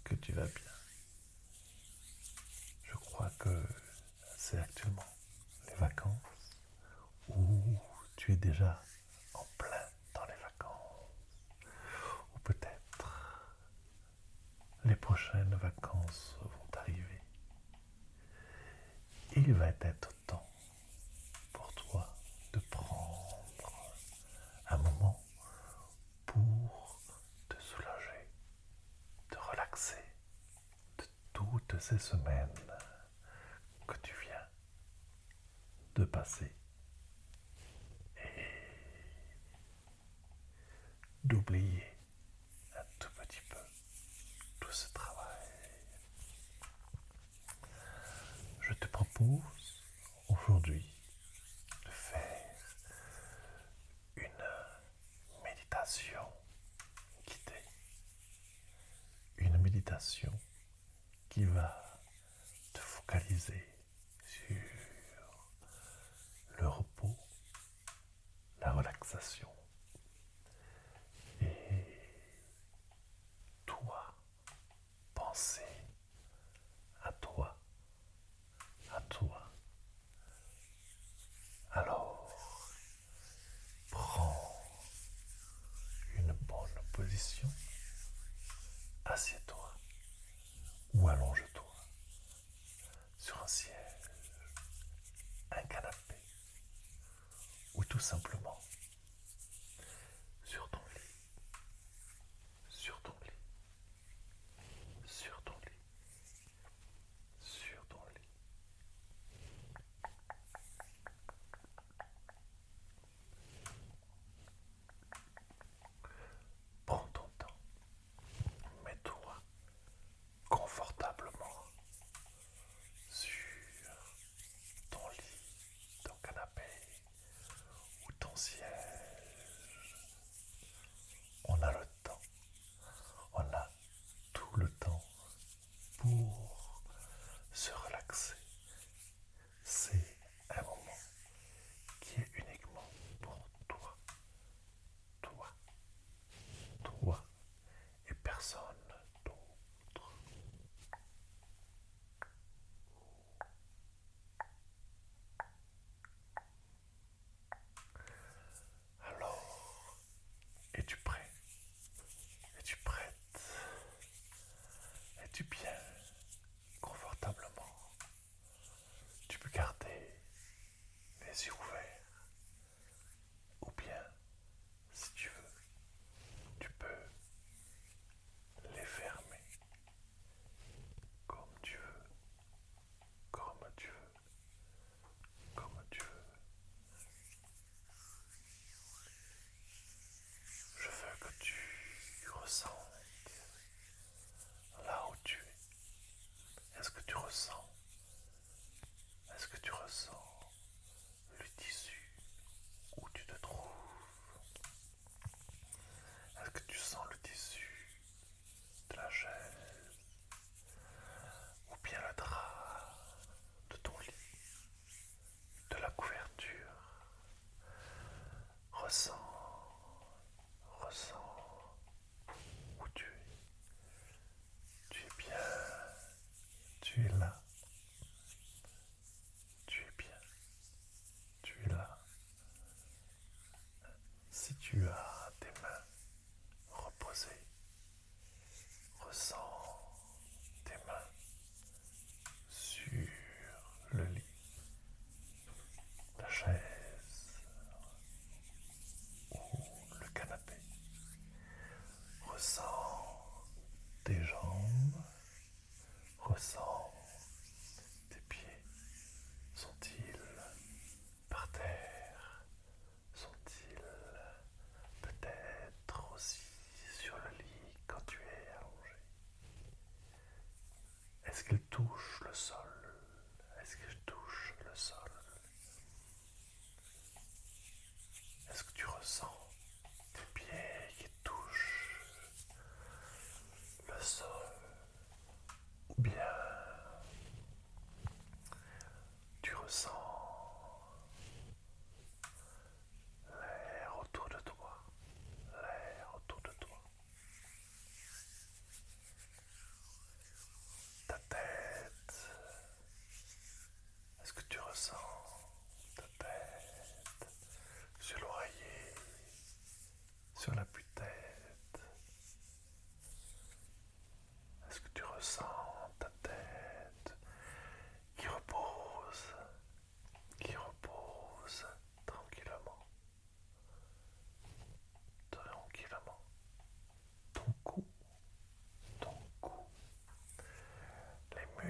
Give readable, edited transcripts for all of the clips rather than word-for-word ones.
que tu vas bien. Je crois que c'est actuellement les vacances ou tu es déjà en plein dans les vacances. Ou peut-être les prochaines vacances vont arriver. Il va être temps pour toi de prendre un moment pour te soulager, te relaxer de toutes ces semaines que tu viens de passer et d'oublier un tout petit peu tout ce travail. Je te propose aujourd'hui de faire une méditation guidée, une méditation qui va te focaliser sur le repos, la relaxation et toi, penser à toi, à toi. Alors, prends une bonne position, assieds-toi ou allonge-toi sur un siège, un canapé ou tout simplement sur ton lit, sur ton lit, sur ton lit, sur ton lit. Prends ton temps, mets-toi confortablement sur ton lit, ton canapé ou ton siège. On a le temps, on a tout le temps pour se relaxer. C'est un moment qui est uniquement pour toi, toi, toi et personne d'autre. Alors, es-tu prêt? Es-tu prête? Es-tu bien confortablement? Tu peux garder les yeux ouverts ou bien, si tu veux, tu peux les fermer comme tu veux, comme tu veux, comme tu veux. Je veux que tu ressentes là où tu es. Est-ce que tu ressens? Est-ce que tu ressens le tissu où tu te trouves? Est-ce que tu sens le tissu de la chaise ou bien le drap de ton lit, de la couverture? Ressens, ressens où tu es. Tu es bien, tu es là, tu es bien, tu es là. Si tu as tes mains reposées, ressens tes mains sur le lit, la chaise ou le canapé. Ressens tes jambes, ressens tes pieds. Sont-ils par terre? Sont-ils peut-être aussi sur le lit quand tu es allongé? Est-ce qu'ils touchent le sol? Est-ce qu'ils touchent le sol? Est-ce que tu ressens tes pieds qui touchent le sol? Ou bien tu ressens l'air autour de toi, l'air autour de toi.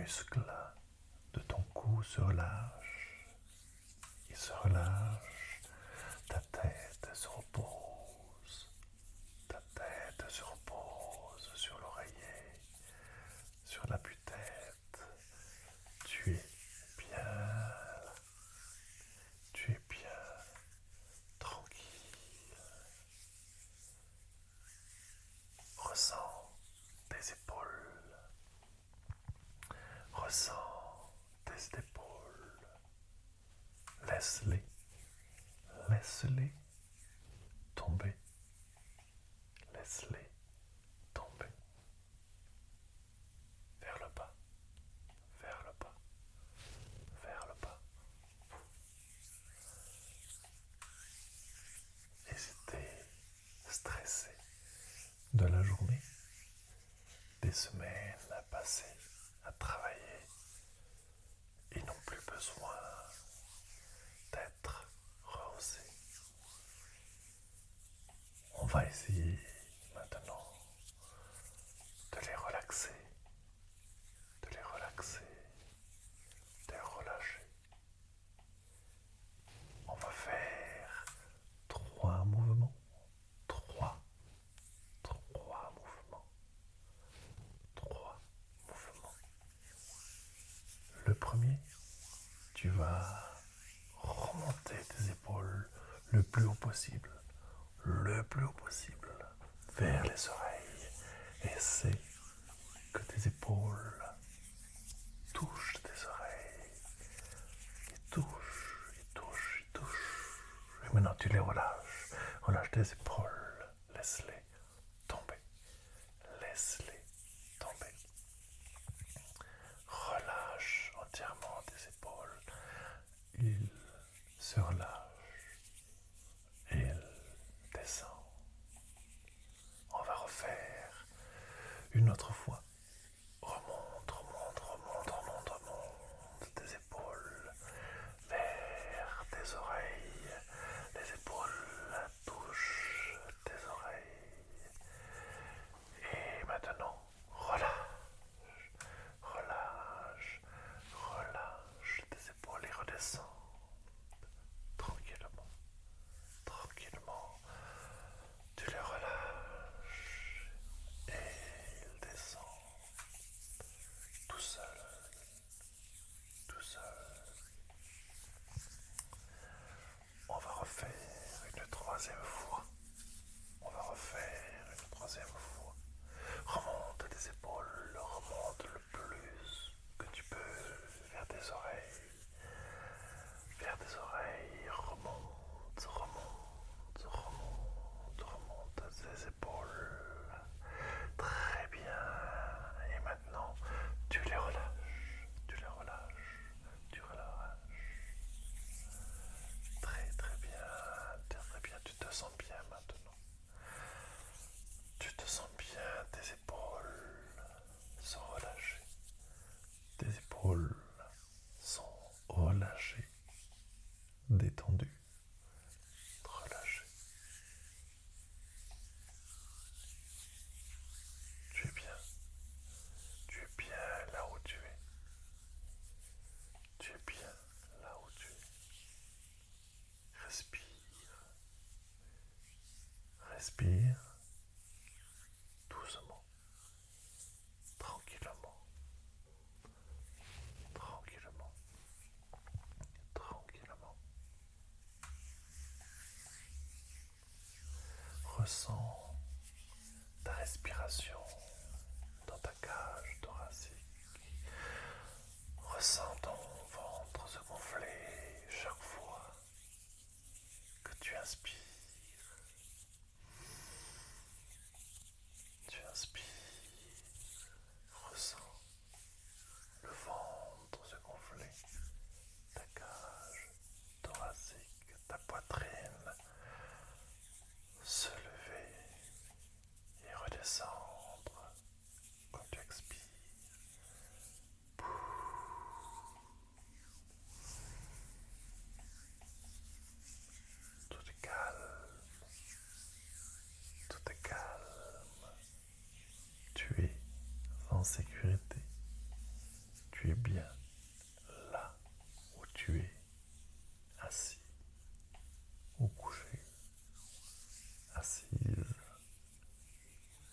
muscles de ton cou se relâchent. Ils se relâchent. Ta tête se repose. Ta tête se repose sur l'oreiller, sur l'appuie-tête. Tu es bien là. Tu es bien tranquille. Ressens tes épaules. Ressens tes épaules. Laisse-les. Laisse-les tomber. Laisse-les tomber. Vers le bas. Vers le bas. Vers le bas. Et si t'es stressé de la journée, des semaines à passer, à travailler, ils n'ont plus besoin d'être rehaussés. On va essayer maintenant de les relaxer, de les relaxer, de les relâcher. On va faire 3 mouvements, 3 mouvements, 3 mouvements. Le premier, tu vas remonter tes épaules le plus haut possible, vers les oreilles. Essaie que tes épaules touchent tes oreilles. Ils touchent, ils touchent, ils touchent. Et maintenant tu les relâches. Relâche tes épaules. Laisse-les tomber. Laisse-les tomber. Relâche entièrement tes épaules. Ils se relâchent. Ils descendent. On va refaire une autre fois. Remonte, remonte, remonte, remonte, remonte tes épaules vers tes oreilles. Les épaules touchent tes oreilles. Et maintenant, relâche, relâche, relâche tes épaules et redescends tranquillement, tranquillement. Tu les relâches et ils descendent tout seul, tout seul. On va refaire une troisième fois. On va refaire une troisième fois. Remonte tes épaules, remonte le plus que tu peux vers tes oreilles. Vers tes oreilles, remonte, remonte, remonte, remonte tes épaules. Très bien. Et maintenant, tu les relâches, tu les relâches, tu relâches. Très très bien, tu te sens bien maintenant. Tu te sens bien, tes épaules sont relâchées. Tes épaules sont relâchées, détendues, relâchées. Tu es bien là où tu es. Tu es bien là où tu es. Respire. Respire doucement, tranquillement, tranquillement, tranquillement. Ressens ta respiration dans ta cage thoracique. Ressens ton ventre se gonfler chaque fois que tu inspires. Tu inspires. Ressens le ventre se gonfler, ta cage thoracique, ta poitrine se lever et redescendre quand tu expires. Tout est calme, tout est calme. Tu es en sécurité, tu Tu es bien là où tu es assis ou couché, assise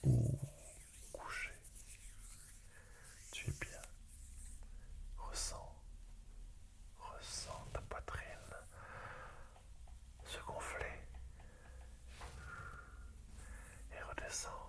ou couché. Tu es bien. Ressens ta poitrine se gonfler et redescendre.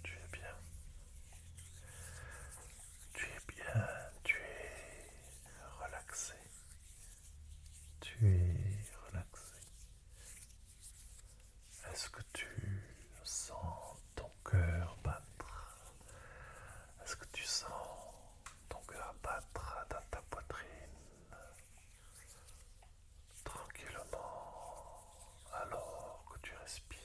Tu es bien. Tu es bien. Tu es relaxé. Tu es relaxé. Est-ce que tu sens ton cœur battre? Est-ce que tu sens ton cœur battre dans ta poitrine tranquillement alors que tu respires?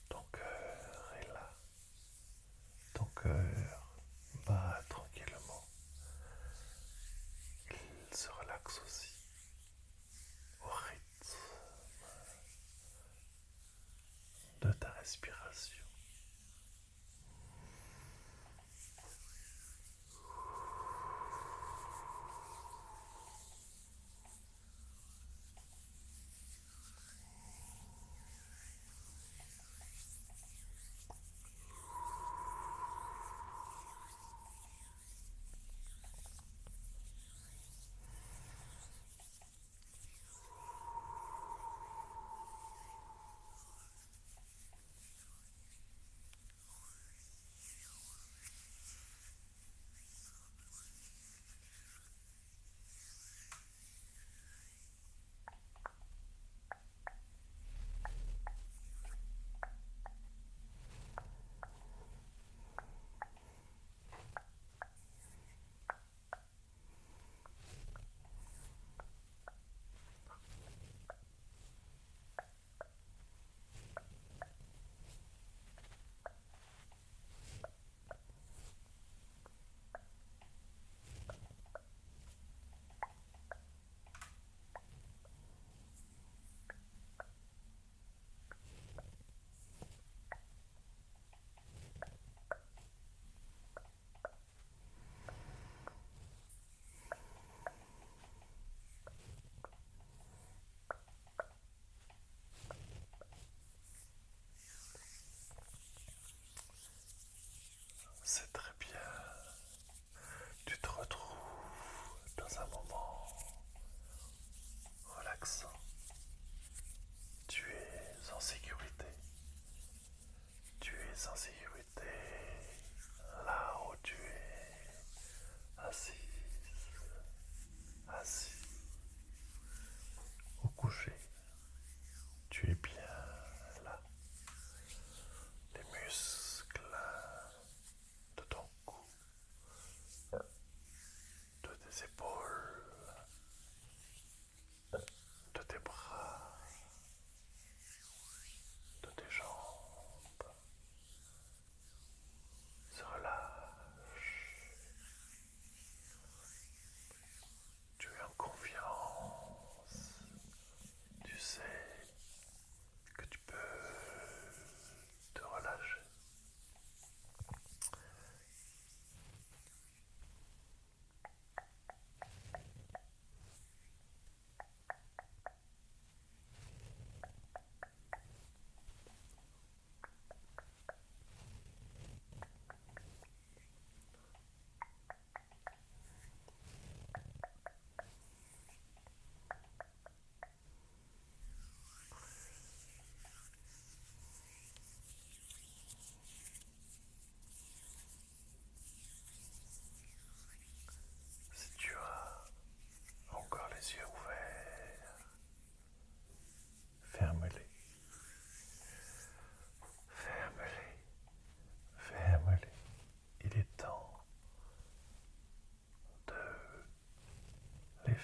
Ton cœur est là. Ton cœur bat tranquillement. Il se relaxe aussi au rythme de ta respiration. C'est très bien. Tu te retrouves dans un moment relaxant. Tu es en sécurité. Tu es en sécurité là où tu es assise, assis ou couché. Tu es bien là. Les muscles de ton cou, de tes épaules, de tes bras, de tes jambes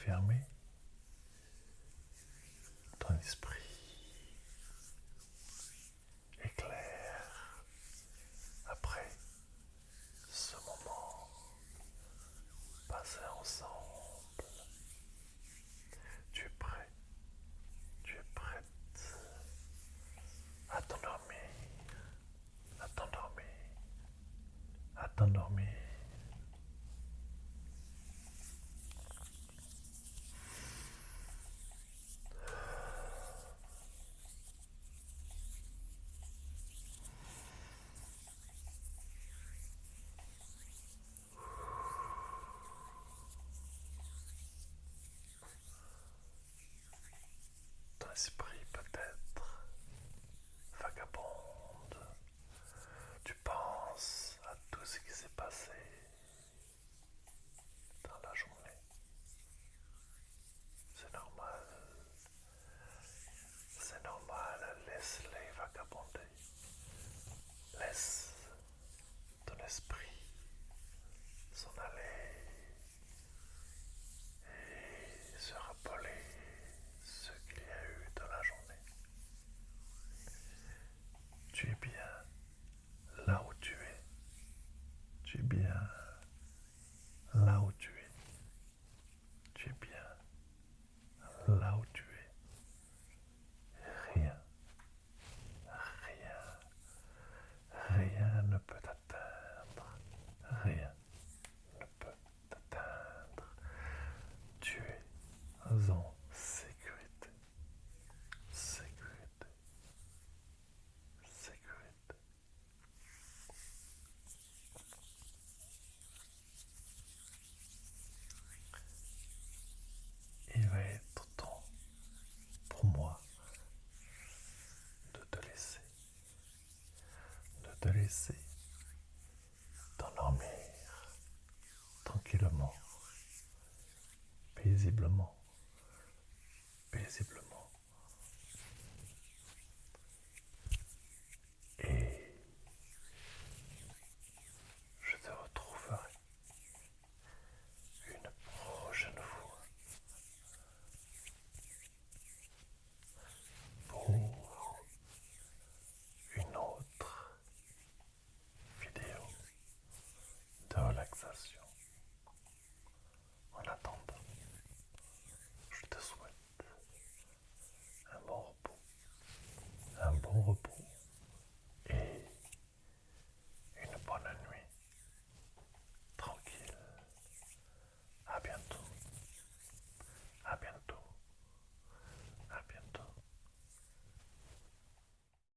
fermés, ton esprit est clair après ce moment passé ensemble. Tu es prêt, tu es prête à t'endormir, à t'endormir, à t'endormir. Ton esprit peut-être vagabonde. Tu penses à tout ce qui s'est passé dans la journée. C'est normal. C'est normal. Laisse-les vagabonder. Laisse ton esprit s'en aller et se rappeler ce qu'il y a eu dans la journée. Tu es bien là où tu es. Tu es bien là où tu es. Tu es bien là où tu es. Rien, rien, rien ne peut t'atteindre. Rien ne peut t'atteindre. Tu es en sécurité. Sécurité. Sécurité. Il va être temps pour moi de te laisser t'endormir tranquillement, paisiblement.